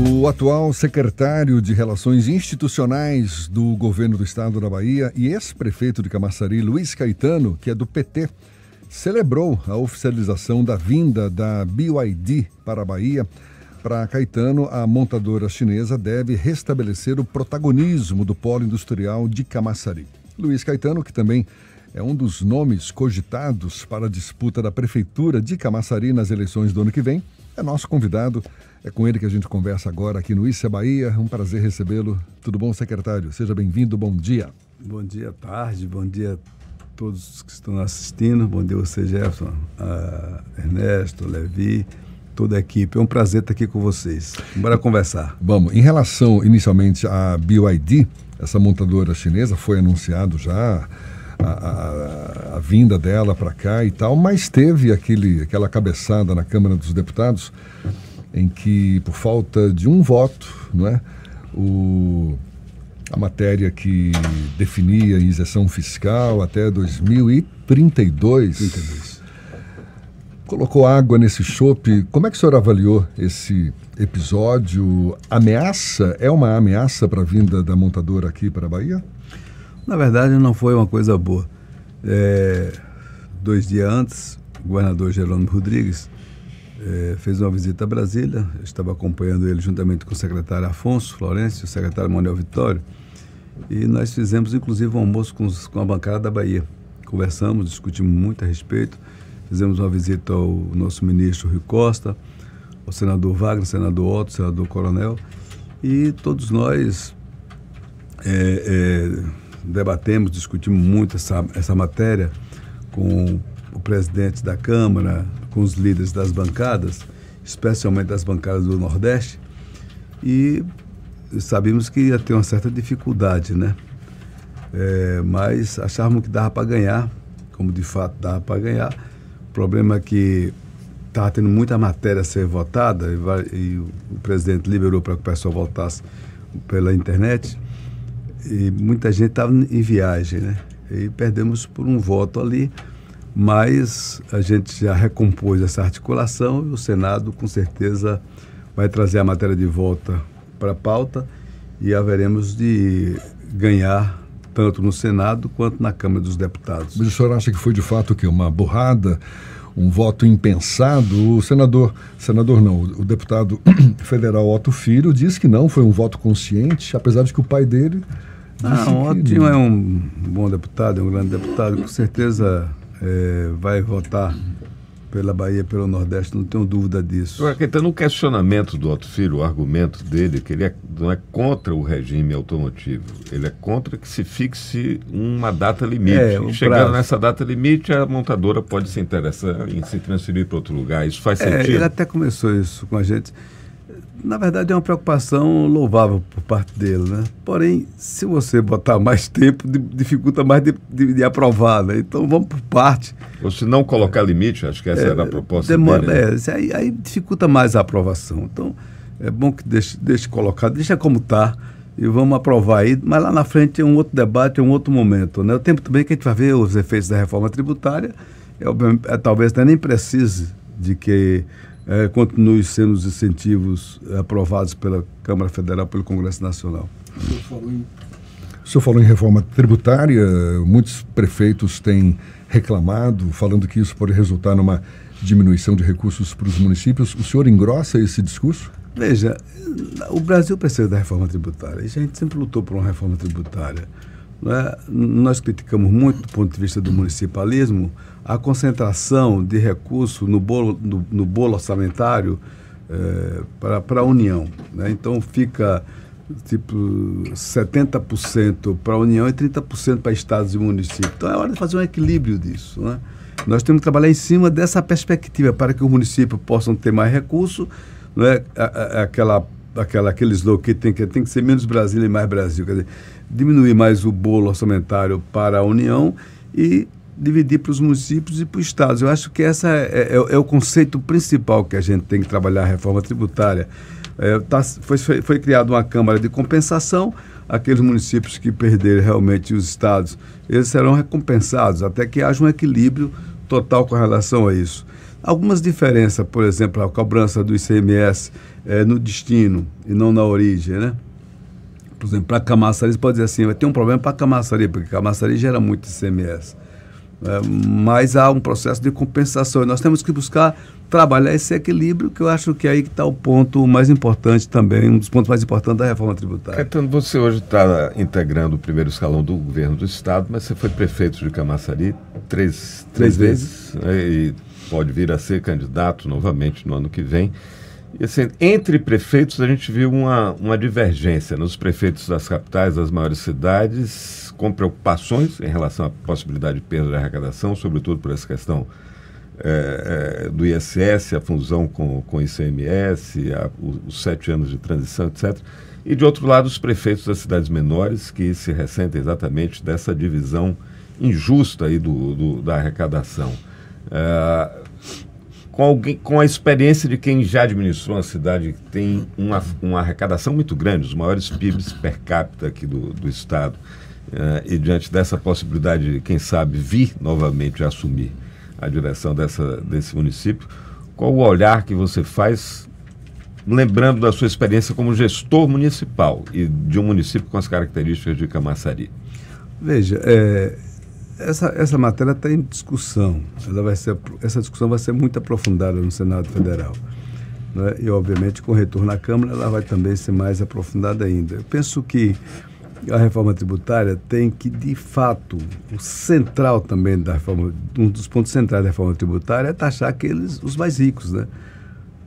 O atual secretário de Relações Institucionais do governo do estado da Bahia e ex-prefeito de Camaçari, Luiz Caetano, que é do PT, celebrou a oficialização da vinda da BYD para a Bahia. Para Caetano, a montadora chinesa deve restabelecer o protagonismo do polo industrial de Camaçari. Luiz Caetano, que também é um dos nomes cogitados para a disputa da prefeitura de Camaçari nas eleições do ano que vem, é nosso convidado. É com ele que a gente conversa agora aqui no Isso é Bahia. Um prazer recebê-lo. Tudo bom, secretário? Seja bem-vindo, bom dia. Bom dia, tarde, bom dia a todos que estão assistindo. Bom dia a você, Jefferson, a Ernesto, Levi, toda a equipe. É um prazer estar aqui com vocês. Bora conversar. Vamos, em relação inicialmente à BYD, essa montadora chinesa, foi anunciado já a vinda dela para cá e tal, mas teve aquela cabeçada na Câmara dos Deputados em que, por falta de um voto, não é, a matéria que definia a isenção fiscal até 2032 colocou água nesse chope. Como é que o senhor avaliou esse episódio? Ameaça? É uma ameaça para a vinda da montadora aqui para a Bahia? Na verdade, não foi uma coisa boa. 2 dias antes, o governador Jerônimo Rodrigues fez uma visita a Brasília. Eu estava acompanhando ele juntamente com o secretário Afonso Florencio, o secretário Manuel Vitório, e nós fizemos inclusive um almoço com a bancada da Bahia. Conversamos, discutimos muito a respeito, fizemos uma visita ao nosso ministro Rui Costa, ao senador Wagner, senador Otto, senador Coronel, e todos nós debatemos, discutimos muito essa matéria com o presidente da Câmara, com os líderes das bancadas, especialmente das bancadas do Nordeste, e sabíamos que ia ter uma certa dificuldade, né? Mas achávamos que dava para ganhar, como de fato dava para ganhar. O problema é que estava tendo muita matéria a ser votada e o presidente liberou para que o pessoal votasse pela internet e muita gente estava em viagem, né? E perdemos por um voto ali, mas a gente já recompôs essa articulação e o Senado com certeza vai trazer a matéria de volta para a pauta e haveremos de ganhar tanto no Senado quanto na Câmara dos Deputados. Mas o senhor acha que foi de fato uma burrada, um voto impensado? O o deputado federal Otto Filho diz que não, foi um voto consciente, apesar de que o pai dele disse o Otto é um bom deputado, é um grande deputado, com certeza vai votar pela Bahia, pelo Nordeste, não tenho dúvida disso. Então, no questionamento do Otto Filho, o argumento dele, que ele não é contra o regime automotivo, ele é contra que se fixe uma data limite. Chegando nessa data limite, a montadora pode se interessar em se transferir para outro lugar. Isso faz sentido? Ele até começou isso com a gente. Na verdade, é uma preocupação louvável por parte dele, né? Porém, se você botar mais tempo, dificulta mais de aprovar, né? Então, vamos por parte. Ou se não colocar limite, acho que essa era a proposta dele. Aí dificulta mais a aprovação. Então, é bom que deixe colocado, deixa como está e vamos aprovar aí. Mas lá na frente é um outro debate, é um outro momento, né? O tempo também que a gente vai ver os efeitos da reforma tributária, talvez nem precise de que continue sendo os incentivos aprovados pela Câmara Federal, pelo Congresso Nacional. O senhor falou em reforma tributária, muitos prefeitos têm reclamado, falando que isso pode resultar numa diminuição de recursos para os municípios. O senhor engrossa esse discurso? Veja, o Brasil precisa da reforma tributária. E a gente sempre lutou por uma reforma tributária. Nós criticamos muito, do ponto de vista do municipalismo, a concentração de recursos no bolo orçamentário para a União, né? Então fica tipo 70% para a União e 30% para estados e municípios. Então é hora de fazer um equilíbrio disso, né? Nós temos que trabalhar em cima dessa perspectiva para que os municípios possam ter mais recursos, não é? Aquele slogan que tem que ser menos Brasília e mais Brasil, quer dizer, diminuir mais o bolo orçamentário para a União e dividir para os municípios e para os estados. Eu acho que esse é o conceito principal que a gente tem que trabalhar, a reforma tributária. Foi criada uma Câmara de Compensação, aqueles municípios que perderem realmente os estados, eles serão recompensados, até que haja um equilíbrio total com relação a isso. Algumas diferenças, por exemplo, a cobrança do ICMS no destino e não na origem, né? Por exemplo, para Camaçari, você pode dizer assim, vai ter um problema para Camaçari, porque Camaçari gera muito ICMS. Mas há um processo de compensação. E nós temos que buscar trabalhar esse equilíbrio, que eu acho que é aí que está o ponto mais importante também, um dos pontos mais importantes da reforma tributária. Caetano, você hoje está integrando o primeiro escalão do governo do Estado, mas você foi prefeito de Camaçari três vezes, né, e pode vir a ser candidato novamente no ano que vem. E assim, entre prefeitos a gente viu uma divergência nos prefeitos das capitais, das maiores cidades, com preocupações em relação à possibilidade de perda de arrecadação, sobretudo por essa questão do ISS, a fusão com o ICMS, os 7 anos de transição, etc. E, de outro lado, os prefeitos das cidades menores, que se ressentem exatamente dessa divisão injusta aí da arrecadação. Com a experiência de quem já administrou uma cidade que tem uma arrecadação muito grande, os maiores PIBs per capita aqui do Estado, e diante dessa possibilidade de, quem sabe, vir novamente a assumir a direção desse município, qual o olhar que você faz, lembrando da sua experiência como gestor municipal e de um município com as características de Camaçari? Veja, essa matéria está em discussão. Essa discussão vai ser muito aprofundada no Senado Federal, né? E, obviamente, com o retorno à Câmara, ela vai também ser mais aprofundada ainda. Eu penso que a reforma tributária tem que, de fato, o central também da reforma, um dos pontos centrais da reforma tributária é taxar os mais ricos, né?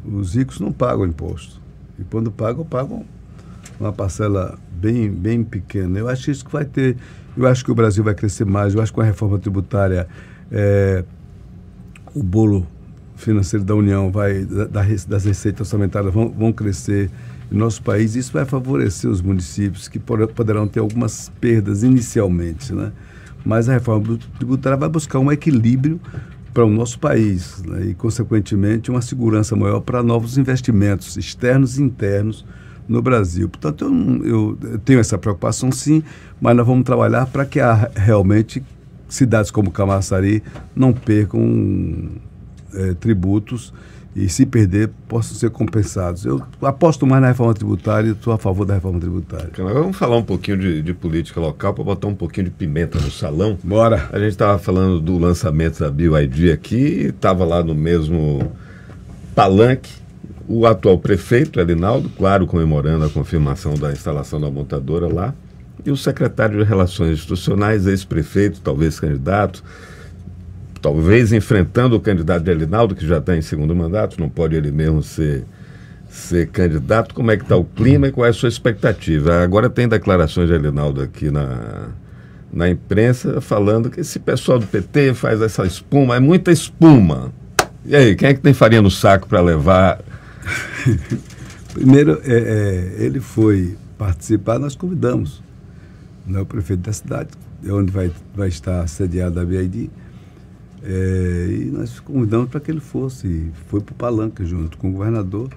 Os ricos não pagam imposto. E quando pagam uma parcela bem pequena. Eu acho isso que vai ter. Eu acho que o Brasil vai crescer mais. Eu acho que com a reforma tributária o bolo financeiro da União das receitas orçamentárias vão crescer no nosso país. Isso vai favorecer os municípios que poderão ter algumas perdas inicialmente, né? Mas a reforma tributária vai buscar um equilíbrio para o nosso país, né? E, consequentemente, uma segurança maior para novos investimentos externos e internos no Brasil. Portanto, eu tenho essa preocupação, sim, mas nós vamos trabalhar para que realmente cidades como Camaçari não percam tributos e, se perder, possam ser compensados. Eu aposto mais na reforma tributária e estou a favor da reforma tributária. Vamos falar um pouquinho de política local para botar um pouquinho de pimenta no salão. Bora! A gente estava falando do lançamento da BioID aqui, estava lá no mesmo palanque o atual prefeito, Elinaldo, claro, comemorando a confirmação da instalação da montadora lá, e o secretário de Relações Institucionais, ex-prefeito, talvez candidato, talvez enfrentando o candidato de Elinaldo, que já está em segundo mandato, não pode ele mesmo ser candidato. Como é que está o clima e qual é a sua expectativa? Agora tem declarações de Elinaldo aqui na imprensa falando que esse pessoal do PT faz essa espuma, é muita espuma. E aí, quem é que tem farinha no saco para levar? Primeiro, ele foi participar, nós convidamos, né, o prefeito da cidade, onde vai estar sediada a BID, e nós convidamos para que ele foi para o palanque junto com o governador.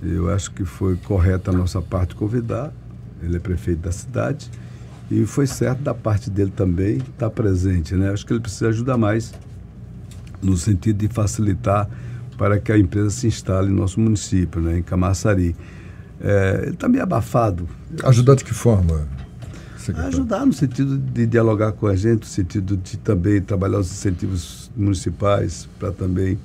Eu acho que foi correto a nossa parte convidar, ele é prefeito da cidade, e foi certo da parte dele também estar presente, né? Acho que ele precisa ajudar mais no sentido de facilitar para que a empresa se instale no nosso município, né, em Camaçari. Ele está meio abafado. Ajudar de que forma, secretário? Ajudar no sentido de dialogar com a gente, no sentido de também trabalhar os incentivos municipais para também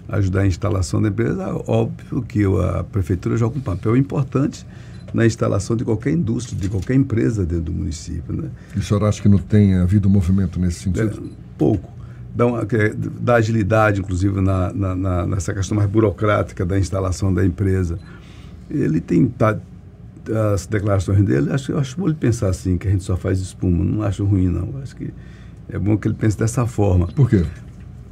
ajudar a instalação da empresa. Óbvio que a prefeitura joga um papel importante na instalação de qualquer indústria, de qualquer empresa dentro do município, né? E o senhor acha que não tem havido movimento nesse sentido? Pouco. Dá agilidade, inclusive, nessa questão mais burocrática da instalação da empresa. Ele tem as declarações dele, eu acho bom ele pensar assim, que a gente só faz espuma. Não acho ruim, não. Acho que é bom que ele pense dessa forma. Por quê?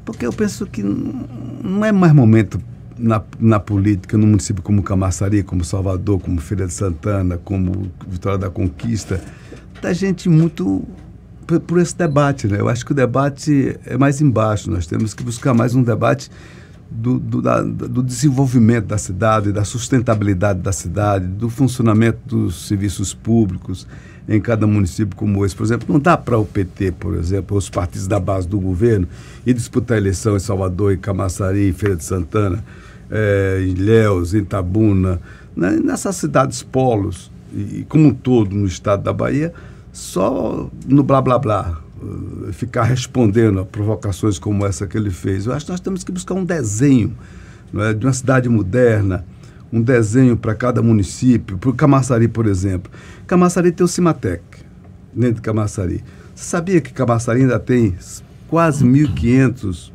Porque eu penso que não é mais momento na política, num município como Camaçari, como Salvador, como Feira de Santana, como Vitória da Conquista, da gente muito por esse debate, né? Eu acho que o debate é mais embaixo. Nós temos que buscar mais um debate do desenvolvimento da cidade, da sustentabilidade da cidade, do funcionamento dos serviços públicos. em cada município como esse. Por exemplo, não dá para o PT, por exemplo, os partidos da base do governo, ir disputar a eleição em Salvador, em Camaçari, em Feira de Santana, em Ilhéus, em Itabuna, né, nessas cidades polos, e como um todo no estado da Bahia, só no blá blá blá, ficar respondendo a provocações como essa que ele fez. Eu acho que nós temos que buscar um desenho, não é, de uma cidade moderna, um desenho para cada município. Para o Camaçari, por exemplo. Camaçari tem o Cimatec, dentro de Camaçari. Você sabia que Camaçari ainda tem quase 1.500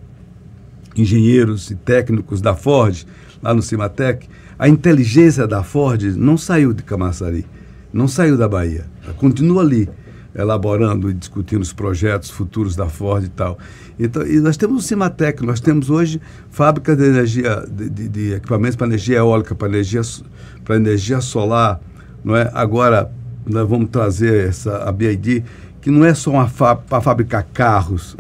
engenheiros e técnicos da Ford, lá no Cimatec? A inteligência da Ford não saiu de Camaçari, não saiu da Bahia. Ela continua ali, elaborando e discutindo os projetos futuros da Ford e tal. Então, e nós temos o Cimatec, nós temos hoje fábricas de energia, de equipamentos para energia eólica, para energia solar, não é? Agora nós vamos trazer a BYD, que não é só para fabricar carros,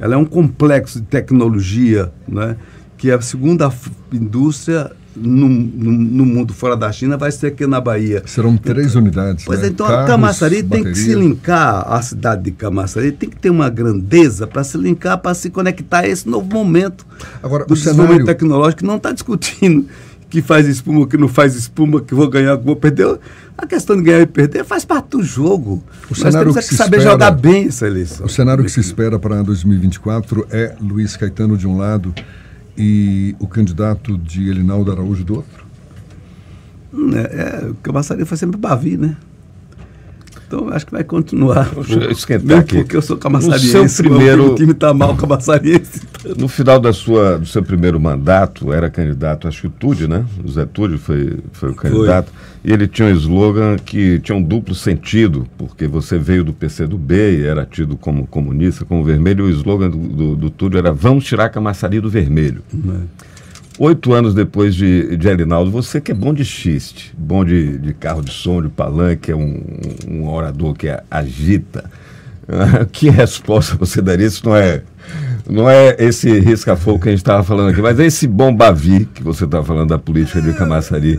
ela é um complexo de tecnologia, né, que é a segunda indústria no mundo fora da China, vai ser aqui na Bahia. Serão 3 unidades. Pois né? então, Carros, Camaçari tem bateria. que se linkar, a cidade de Camaçari tem que ter uma grandeza para se linkar, para se conectar a esse novo momento. Agora, do o desenvolvimento cenário tecnológico, que não está discutindo que faz espuma, que não faz espuma, que vou ganhar, que vou perder. A questão de ganhar e perder faz parte do jogo. O cenário Nós temos que que saber espera, jogar bem essa eleição. O cenário que se espera para 2024 é Luiz Caetano de um lado e o candidato de Elinaldo Araújo do outro? O Camaçari foi sempre Bavi, né? Então, acho que vai continuar. Esquentar aqui. Porque eu sou camaçariense. No seu primeiro... O time está mal, camaçariense. No final do seu primeiro mandato, era candidato, acho que o Tude, né? O Zé Tude foi o candidato. E ele tinha um slogan que tinha um duplo sentido, porque você veio do PCdoB e era tido como comunista, como vermelho, e o slogan do Tude era: vamos tirar Camaçari do vermelho. 8 anos depois de Elinaldo, você que é bom de xiste, bom de carro de som, de palanque, é um orador que agita, que resposta você daria? Isso não é esse risca-fogo que a gente estava falando aqui, mas é esse bom Bavi que você estava falando da política de Camaçari.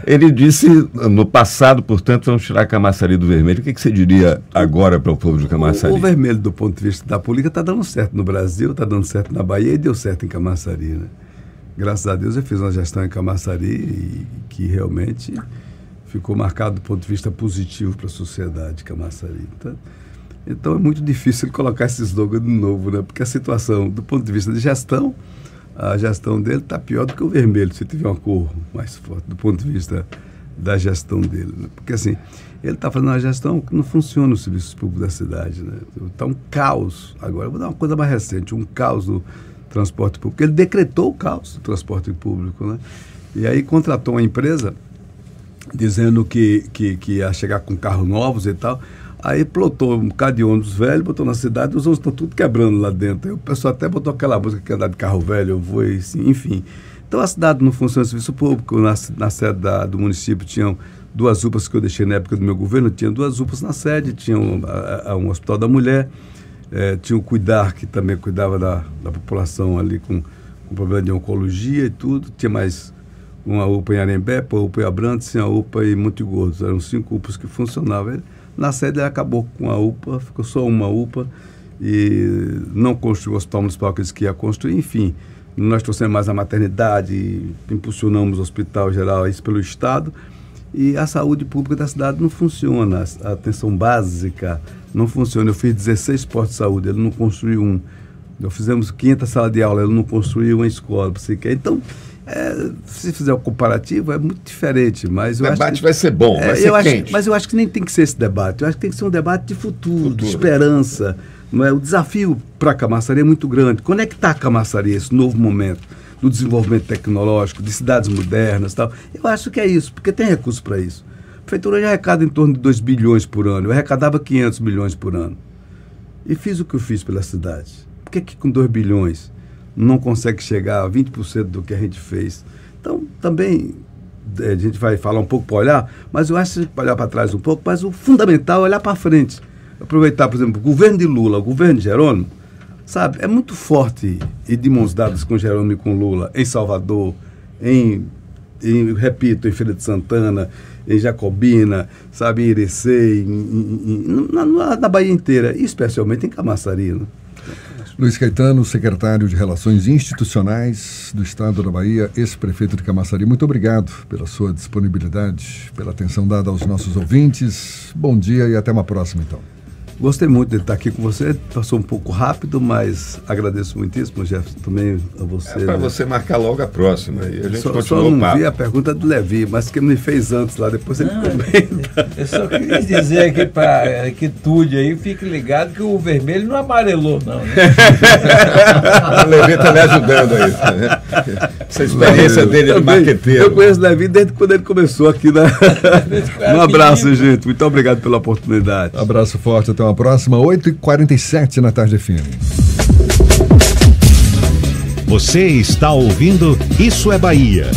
Ele disse, no passado, portanto, vamos tirar Camaçari do vermelho. O que você diria agora para o povo de Camaçari? O vermelho, do ponto de vista da política, está dando certo no Brasil, está dando certo na Bahia e deu certo em Camaçari, né? Graças a Deus eu fiz uma gestão em Camaçari que realmente ficou marcado do ponto de vista positivo para a sociedade de Camaçari. Então é muito difícil colocar esse slogan de novo, né? Porque a situação, do ponto de vista de gestão, a gestão dele está pior do que o vermelho, se tiver uma cor mais forte, do ponto de vista da gestão dele. Né? Porque assim, ele está fazendo uma gestão que não funciona nos serviços públicos da cidade. Né? Está um caos. Agora, eu vou dar uma coisa mais recente, um caos do transporte público. Ele decretou o caos do transporte público, né? E aí contratou uma empresa dizendo que ia chegar com carros novos e tal. Aí plotou um bocado de ônibus velho, botou na cidade, os ônibus estão tudo quebrando lá dentro. Aí o pessoal até botou aquela música que andar de carro velho, eu vou, assim, enfim. Então a cidade não funciona no serviço público. Na sede do município tinham 2 UPAs que eu deixei na época do meu governo, tinha 2 UPAs na sede, tinha um hospital da mulher, tinha o Cuidar, que também cuidava da população ali com problema de oncologia e tudo. Tinha mais uma UPA em Arembé, uma UPA em Abrantes e uma UPA em Monte Gordo. Eram 5 UPAs que funcionavam. Na sede ele acabou com a UPA, ficou só uma UPA e não construiu o hospital municipal que eles queriam construir. Enfim, nós trouxemos mais a maternidade, impulsionamos o hospital geral isso pelo Estado. E a saúde pública da cidade não funciona, a atenção básica não funciona. Eu fiz 16 postos de saúde, ele não construiu um. Nós fizemos 500 salas de aula, ele não construiu uma escola. Então, se fizer o comparativo, é muito diferente. Mas o debate vai ser bom, vai ser quente. Mas eu acho que nem tem que ser esse debate. Eu acho que tem que ser um debate de futuro. De esperança. Não é? O desafio para a Camaçari é muito grande. Conectar a Camaçari, esse novo momento do desenvolvimento tecnológico, de cidades modernas e tal. Eu acho que é isso, porque tem recurso para isso. A prefeitura já arrecada em torno de 2 bilhões por ano. Eu arrecadava 500 milhões por ano. E fiz o que eu fiz pela cidade. Por que com 2 bilhões não consegue chegar a 20% do que a gente fez? Então, também, a gente vai falar um pouco para olhar, mas eu acho que a gente pode olhar para trás um pouco, mas o fundamental é olhar para frente. Aproveitar, por exemplo, o governo de Lula, o governo de Jerônimo, sabe, é muito forte e de mãos dadas com Jerônimo e com Lula, em Salvador, em repito, em Feira de Santana, em Jacobina, sabe, em Irecê, na Bahia inteira, e especialmente em Camaçari, né? Luiz Caetano, secretário de Relações Institucionais do Estado da Bahia, ex-prefeito de Camaçari, muito obrigado pela sua disponibilidade, pela atenção dada aos nossos ouvintes. Bom dia e até uma próxima, então. Gostei muito de estar aqui com você, passou um pouco rápido, mas agradeço muitíssimo, Jefferson, também a você. É para você marcar logo a próxima, e a gente continua só não vi a pergunta do Levi, mas que me fez antes lá, depois ele comenta. Eu só queria dizer aqui para a quietude aí, fique ligado que o vermelho não amarelou não, né? O Levi está me ajudando aí, né? Essa experiência dele de marqueteiro. Eu conheço o Levi desde quando ele começou aqui, né? Um abraço, gente, muito obrigado pela oportunidade. Abraço forte, até uma próxima, 8h47 na Tarde FM. Você está ouvindo Isso é Bahia.